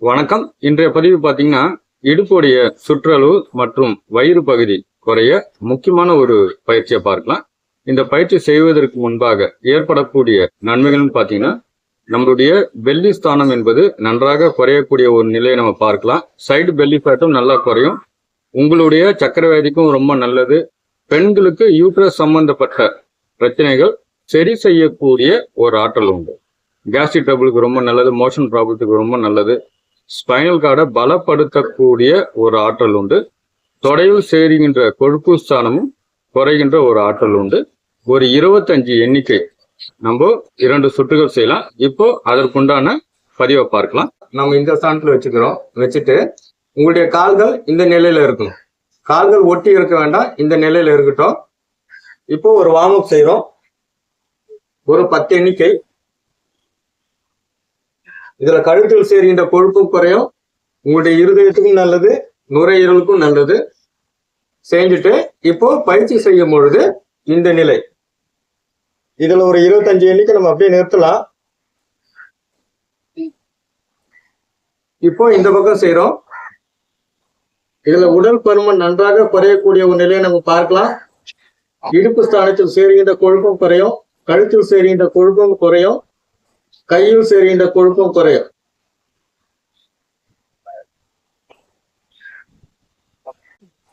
வணக்கம். இன்றைய பதிவு பார்த்தீங்கன்னா, இடுப்புடைய சுற்றளவு மற்றும் வயிறு பகுதி குறைய முக்கியமான ஒரு பயிற்சியை பார்க்கலாம். இந்த பயிற்சி செய்வதற்கு முன்பாக ஏற்படக்கூடிய நன்மைகள்னு பார்த்தீங்கன்னா, நம்மளுடைய பெல்லி ஸ்தானம் என்பது நன்றாக குறையக்கூடிய ஒரு நிலையை நம்ம பார்க்கலாம். சைடு பெல்லி ஃபேட்டும் நல்லா குறையும். உங்களுடைய சக்கரை வியாதிக்கும் ரொம்ப நல்லது. பெண்களுக்கு யூட்ரஸ் சம்பந்தப்பட்ட பிரச்சனைகள் சரி செய்யக்கூடிய ஒரு ஆற்றல் உண்டு. கேஸ்ட்ரிக் ட்ரபிளுக்கு ரொம்ப நல்லது. மோஷன் ப்ராப்ளத்துக்கு ரொம்ப நல்லது. ஸ்பைனல் கார்டை பலப்படுத்தக்கூடிய ஒரு ஆற்றல் உண்டு. தொடையில் சேருகின்ற கொழுப்பு ஸ்தானமும் குறைகின்ற ஒரு ஆற்றல் உண்டு. ஒரு 25 எண்ணிக்கை நம்ம 2 சுற்றுகள் செய்யலாம். இப்போ அதற்குண்டான பதிவை பார்க்கலாம். நம்ம இந்த ஸ்தானத்துல வச்சுட்டு உங்களுடைய கால்கள் இந்த நிலையில இருக்கணும். கால்கள் ஒட்டி இருக்க வேண்டாம், இந்த நிலையில இருக்கட்டும். இப்போ ஒரு வார்ம் அப் செய்யறோம். ஒரு 10 எண்ணிக்கை. இதுல கழுத்தில் சேர்கின்ற கொழுப்பும் குறையும். உங்களுடைய இருதயத்துக்கும் நல்லது, நுரையீரலுக்கும் நல்லது. செஞ்சுட்டு இப்போ பயிற்சி செய்யும் பொழுது இந்த நிலை, இதுல ஒரு 25 எண்ணிக்கை நம்ம அப்படியே நிறுத்தலாம். இப்போ இந்த பக்கம் செய்யறோம். இதுல உடல் பருமன் நன்றாக குறையக்கூடிய ஒரு நிலையை நம்ம பார்க்கலாம். இடுப்பு ஸ்தானத்தில் சேர்கின்ற கொழுப்பும் குறையும், கழுத்தில் சேர்கின்ற கொழுப்பும் குறையும், கையில் சேர்கின்ற கொழுப்பும் குறையும்.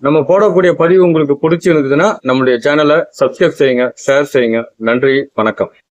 நம்ம போடக்கூடிய பதிவு உங்களுக்கு பிடிச்சிருந்ததுன்னா நம்மளுடைய சேனலை சப்ஸ்கிரைப் செய்யுங்க, ஷேர் செய்யுங்க. நன்றி, வணக்கம்.